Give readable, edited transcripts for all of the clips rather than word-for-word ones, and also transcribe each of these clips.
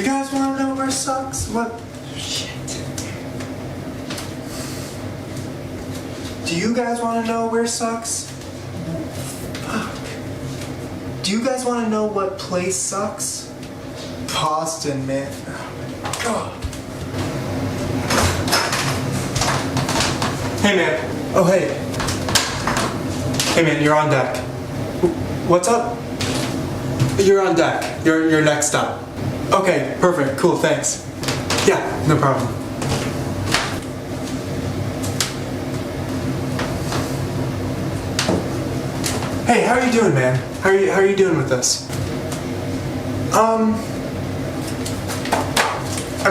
guys want to know where sucks? What? Shit. Do you guys want to know where sucks? Fuck. Do you guys want to know what place sucks? Boston, man. Oh my God. Hey, man. Oh, hey. Hey, man, you're on deck. What's up? You're on deck. You're next up. Okay, perfect. Cool, thanks. Yeah, no problem. Hey, how are you doing, man? How are you doing with this? I'm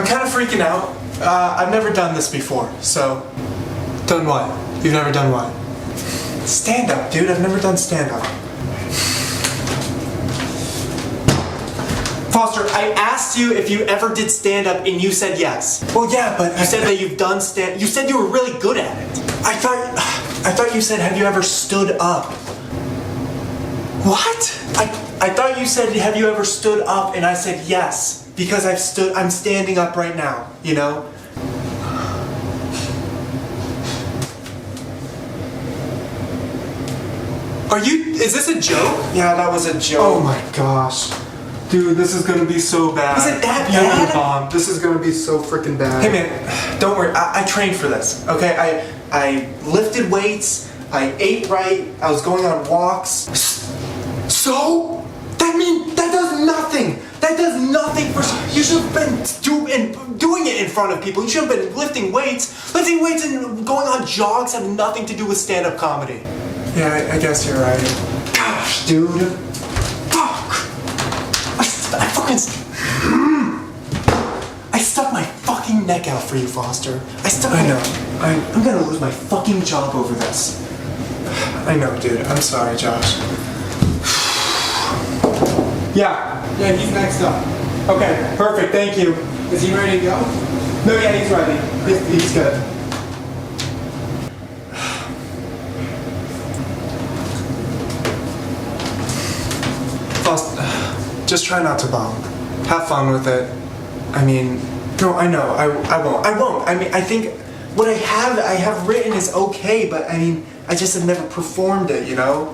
kind of freaking out. I've never done this before, so... Done what? You've never done what? Stand-up, dude. I've never done stand-up. Foster, I asked you if you ever did stand-up and you said yes. Well, yeah, but... You said that you've done stand... You said you were really good at it. I thought you said, have you ever stood up? What? I thought you said, have you ever stood up? And I said yes, because I'm standing up right now, you know? Is this a joke? Yeah, that was a joke. Oh my gosh. Dude, this is gonna be so bad. Is it that bad? Bomb. This is gonna be so freaking bad. Hey man, don't worry, I trained for this, okay? I lifted weights, I ate right, I was going on walks. So? That does nothing! That does nothing for... You should have been doing it in front of people. You should have been lifting weights. Lifting weights and going on jogs have nothing to do with stand-up comedy. Yeah, I guess you're right. Gosh, dude. Fuck! I stuck my fucking neck out for you, Foster. I know. I'm gonna lose my fucking job over this. I know, dude. I'm sorry, Josh. Yeah, he's next up. Okay, perfect, thank you. Is he ready to go? No, yeah, he's ready. He's good. Just try not to bomb. Have fun with it. I mean, no, I know, I won't. I mean, I think what I have written is okay, but I mean, I just have never performed it, you know?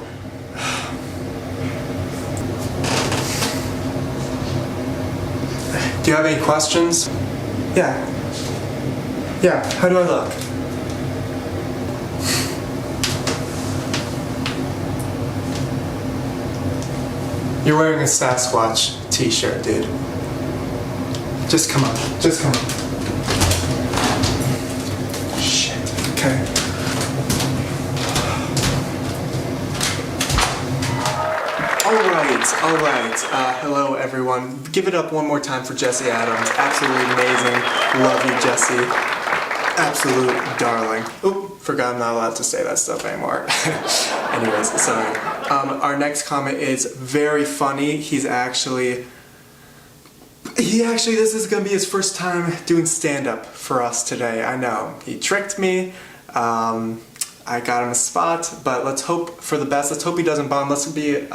Do you have any questions? Yeah. Yeah, how do I look? You're wearing a Sasquatch t-shirt, dude. Just come on. Just come on. Shit. Okay. Alright. Hello everyone. Give it up one more time for Jesse Adams. Absolutely amazing. Love you, Jesse. Absolute darling. Oop, forgot I'm not allowed to say that stuff anymore. Anyways, sorry. Our next comment is very funny. This is gonna be his first time doing stand-up for us today. I know. He tricked me. I got him a spot, but let's hope for the best. Let's hope he doesn't bomb. Let's be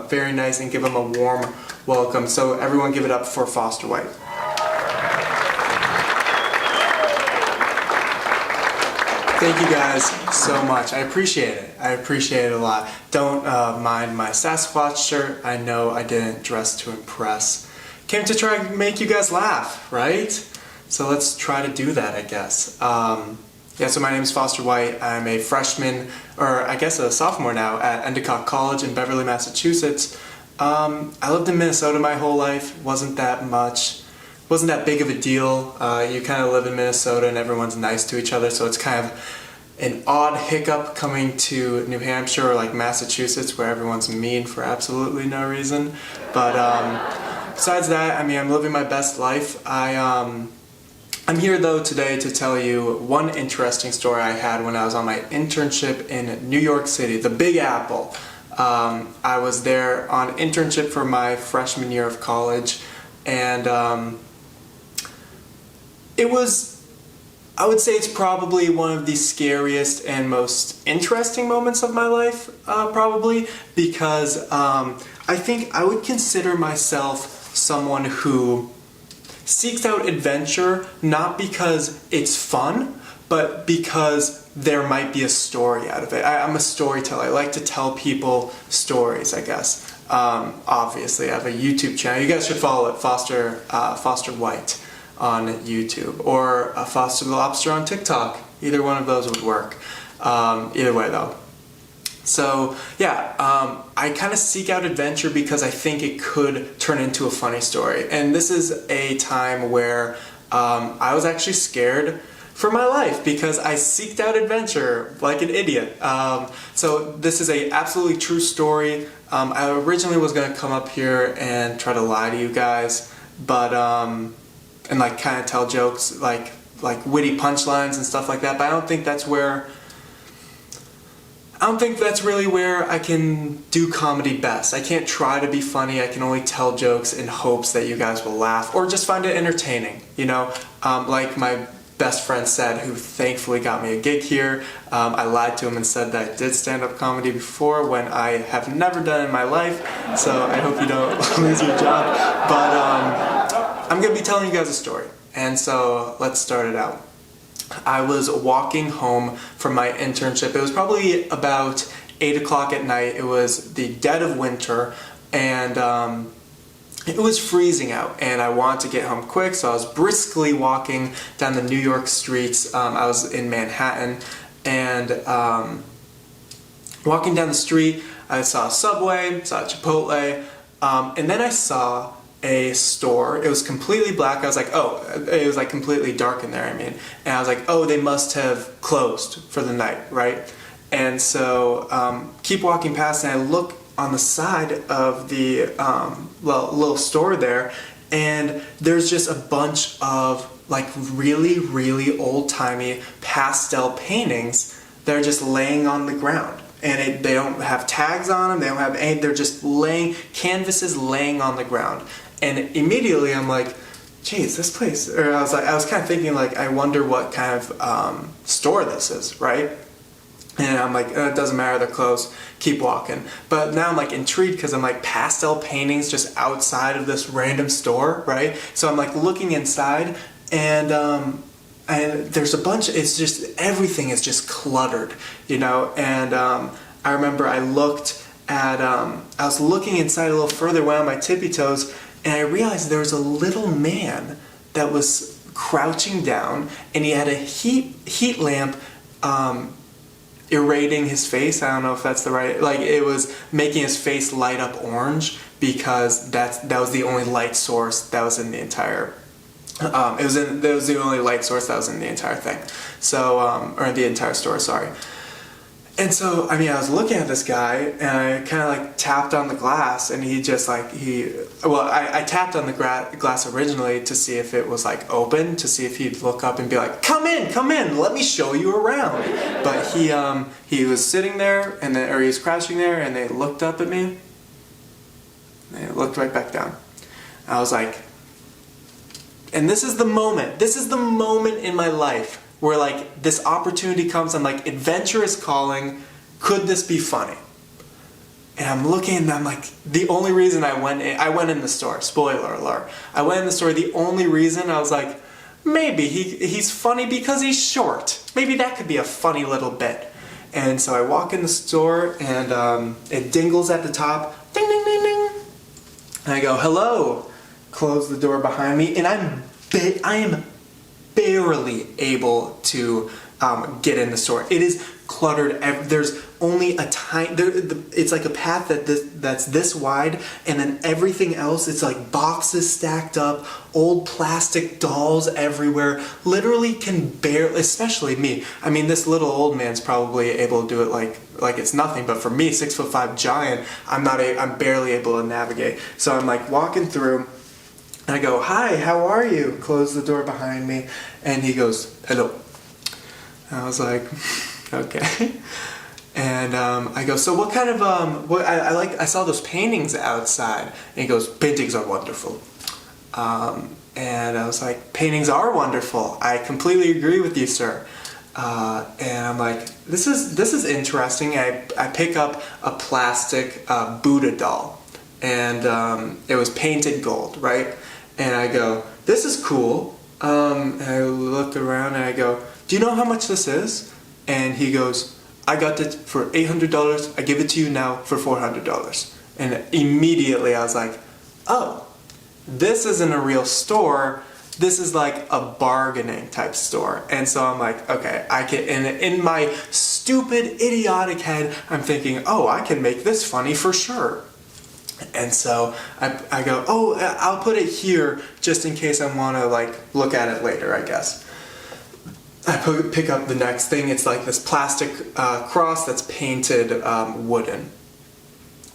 very nice and give him a warm welcome. So everyone give it up for Foster White. Thank you guys so much. I appreciate it. I appreciate it a lot. Don't mind my Sasquatch shirt. I know I didn't dress to impress. Came to try and make you guys laugh, right? So let's try to do that, I guess. Yeah, so my name is Foster White. I'm a freshman, or I guess a sophomore now, at Endicott College in Beverly, Massachusetts. I lived in Minnesota my whole life. Wasn't that big of a deal. You kind of live in Minnesota and everyone's nice to each other, so it's kind of an odd hiccup coming to New Hampshire or like Massachusetts where everyone's mean for absolutely no reason. But besides that, I mean, I'm living my best life. I'm here though today to tell you one interesting story I had when I was on my internship in New York City, the Big Apple. I was there on internship for my freshman year of college, and I would say it's probably one of the scariest and most interesting moments of my life, probably, because I think I would consider myself someone who seeks out adventure not because it's fun, but because there might be a story out of it. I'm a storyteller. I like to tell people stories, I guess. Obviously, I have a YouTube channel. You guys should follow it, Foster White on YouTube, or Foster the Lobster on TikTok. Either one of those would work. Either way, though. So yeah, I kind of seek out adventure because I think it could turn into a funny story. And this is a time where I was actually scared for my life because I seeked out adventure like an idiot. So this is a absolutely true story. I originally was going to come up here and try to lie to you guys, but and like kind of tell jokes, like witty punchlines and stuff like that. But I don't think that's really where I can do comedy best. I can't try to be funny. I can only tell jokes in hopes that you guys will laugh or just find it entertaining. You know, like my best friend said, who thankfully got me a gig here. I lied to him and said that I did stand-up comedy before when I have never done it in my life. So I hope you don't lose your job. But I'm going to be telling you guys a story. And so let's start it out. I was walking home from my internship. It was probably about 8 o'clock at night. It was the dead of winter, and it was freezing out, and I wanted to get home quick, so I was briskly walking down the New York streets. I was in Manhattan, and walking down the street, I saw a Subway, saw a Chipotle, and then I saw a store. It was completely black. I was like, oh, it was like completely dark in there, I mean. And I was like, oh, they must have closed for the night, right? And so keep walking past, and I look on the side of the little store there, and there's just a bunch of like really, really old-timey pastel paintings that are just laying on the ground. And they don't have tags on them, they don't have any, they're just canvases laying on the ground. And immediately I'm like, geez, this place, or I was kind of thinking like, I wonder what kind of store this is, right? And I'm like, it doesn't matter, they're closed, keep walking. But now I'm like intrigued because I'm like pastel paintings just outside of this random store, right? So I'm like looking inside, and there's a bunch, it's just, everything is just cluttered, you know? And I remember I looked at, I was looking inside a little further, went on my tippy toes, and I realized there was a little man that was crouching down, and he had a heat lamp irradiating his face. I don't know if that's the right, like it was making his face light up orange because that was the only light source that was in the entire, that was the only light source that was in the entire thing. So, or the entire store, sorry. And so, I mean, I was looking at this guy, and I kind of like tapped on the glass, and he just like, I tapped on the glass originally to see if it was like open, to see if he'd look up and be like, come in, let me show you around. But he was sitting there, and then, or he was crouching there, and they looked up at me, and they looked right back down. I was like, and this is the moment in my life where like this opportunity comes. I'm like, adventure is calling, could this be funny? And I'm looking, and I'm like, the only reason I went in the store, spoiler alert, I went in the store, the only reason I was like, maybe he's funny because he's short, maybe that could be a funny little bit. And so I walk in the store, and it dingles at the top, ding ding ding ding, and I go, hello, close the door behind me, and I am barely able to get in the store. It is cluttered. There's only a tiny, it's like a path that's this wide, and then everything else, it's like boxes stacked up, old plastic dolls everywhere. Literally can barely, especially me. I mean, this little old man's probably able to do it like it's nothing, but for me, 6'5" giant, I'm barely able to navigate. So I'm like walking through, and I go, hi, how are you? Close the door behind me. And he goes, hello. And I was like, okay. And I go, so what kind of, I saw those paintings outside. And he goes, paintings are wonderful. And I was like, paintings are wonderful. I completely agree with you, sir. And I'm like, this is interesting. I pick up a plastic Buddha doll. And it was painted gold, right? And I go, this is cool. And I look around and I go, do you know how much this is? And he goes, I got it for $800. I give it to you now for $400. And immediately I was like, oh, this isn't a real store. This is like a bargaining type store. And so I'm like, okay, I can, and in my stupid, idiotic head, I'm thinking, oh, I can make this funny for sure. And so I go, oh, I'll put it here just in case I want to like look at it later, I guess. I pick up the next thing. It's like this plastic cross that's painted wooden.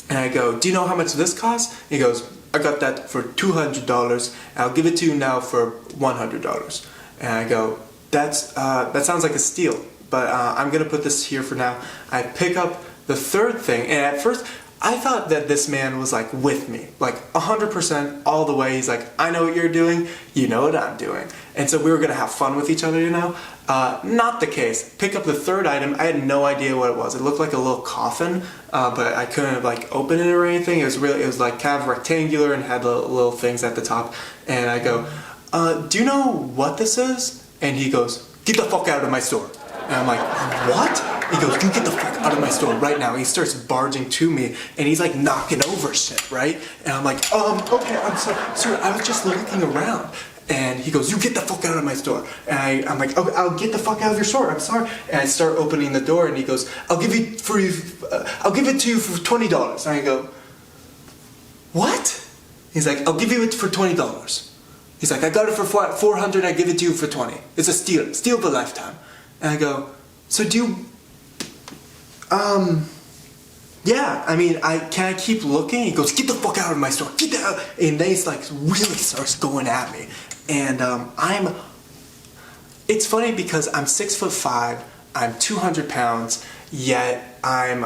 And I go, do you know how much this costs? He goes, I got that for $200. I'll give it to you now for $100. And I go, that sounds like a steal, but I'm gonna put this here for now. I pick up the third thing, and at first I thought that this man was like with me, like 100% all the way. He's like, I know what you're doing, you know what I'm doing. And so we were gonna have fun with each other, you know? Not the case. Pick up the third item, I had no idea what it was. It looked like a little coffin, but I couldn't like open it or anything. It was like kind of rectangular and had little things at the top. And I go, do you know what this is? And he goes, get the fuck out of my store. And I'm like, what? He goes, you get the fuck out of my store right now. And he starts barging to me, and he's like knocking over shit, right? And I'm like, okay, I'm sorry, sir, I was just looking around. And he goes, you get the fuck out of my store. And I'm like, okay, I'll get the fuck out of your store, I'm sorry. And I start opening the door, and he goes, I'll give it to you for $20. And I go, what? He's like, I'll give you it for $20. He's like, I got it for $400, I give it to you for $20. It's a steal of a lifetime. And I go, so do you, yeah, I mean, can I keep looking? He goes, get the fuck out of my store, get out. And then he's like, really starts going at me. And it's funny because I'm 6'5", I'm 200 pounds, yet I'm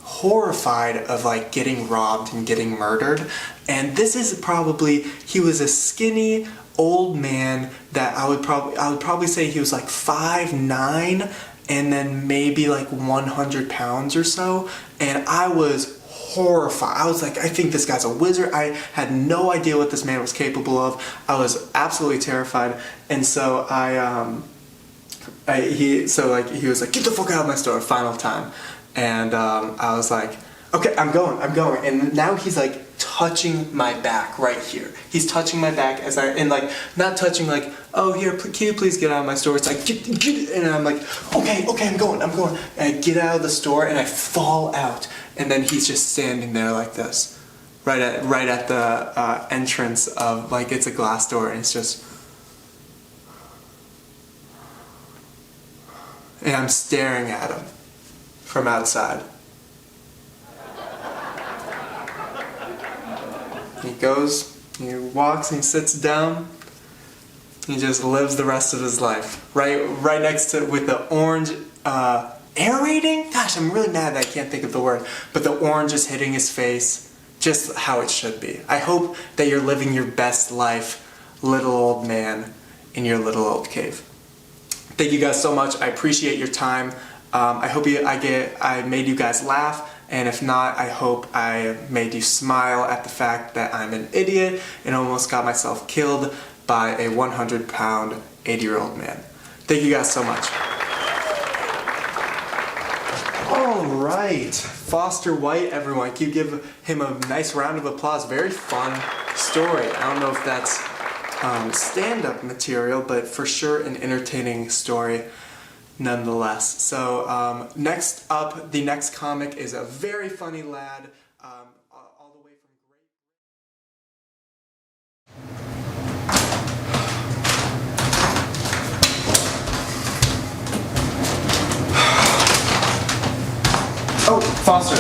horrified of like getting robbed and getting murdered. And this is probably, he was a skinny old man that I would probably say he was like 5'9", and then maybe like 100 pounds or so. And I was horrified. I was like, I think this guy's a wizard. I had no idea what this man was capable of. I was absolutely terrified. And so he was like, get the fuck out of my store, final time. And I was like, okay, I'm going. And now he's like touching my back right here. He's touching my back and like not touching like, oh here, can you please get out of my store? It's like get, and I'm like, okay, I'm going. And I get out of the store and I fall out, and then he's just standing there like this, right at the entrance of, like, it's a glass door, and it's just, and I'm staring at him from outside. He goes, he walks, and he sits down. He just lives the rest of his life. Right next to, with the orange aerating? Gosh, I'm really mad that I can't think of the word. But the orange is hitting his face, just how it should be. I hope that you're living your best life, little old man, in your little old cave. Thank you guys so much. I appreciate your time. I hope I made you guys laugh. And if not, I hope I made you smile at the fact that I'm an idiot and almost got myself killed by a 100-pound, 80-year-old man. Thank you guys so much. All right, Foster White, everyone. Can you give him a nice round of applause? Very fun story. I don't know if that's stand-up material, but for sure an entertaining story nonetheless. So next up, the next comic is a very funny lad, all the way from Oh, Foster.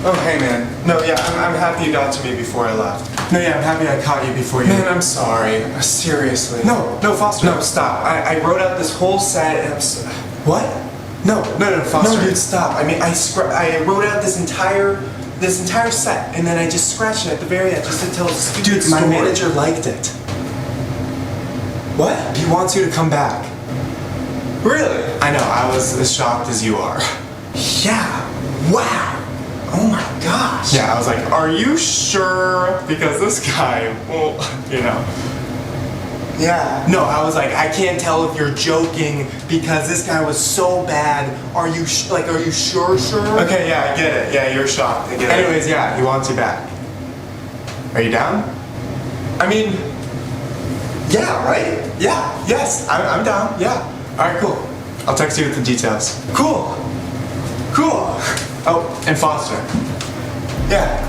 Oh, hey man. No, yeah, I'm happy you got to me before I left. No, yeah, I'm happy I caught you before you... Man, I'm sorry. Seriously. No, Foster. No, stop. I wrote out this whole set and I'm... What? No, Foster. No, dude, stop. I mean, I wrote out this entire set, and then I just scratched it at the very end just to tell a stupid story. My manager liked it. What? He wants you to come back. Really? I know, I was as shocked as you are. Yeah. Wow. Oh my gosh. Yeah, I was like, are you sure? Because this guy, well, you know. Yeah. No, I was like, I can't tell if you're joking because this guy was so bad. Are you are you sure? Okay, yeah, I get it. Yeah, you're shocked. I get it. Anyways, yeah, he wants you back. Are you down? I mean, yeah, right? Yeah, yes, I'm down. Yeah. All right, cool. I'll text you with the details. Cool. Cool. Oh, and Foster. Yeah.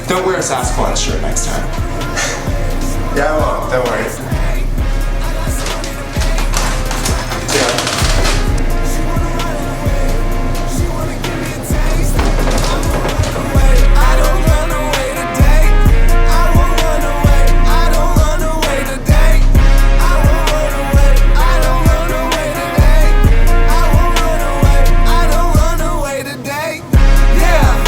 Don't wear a Sasquatch shirt next time.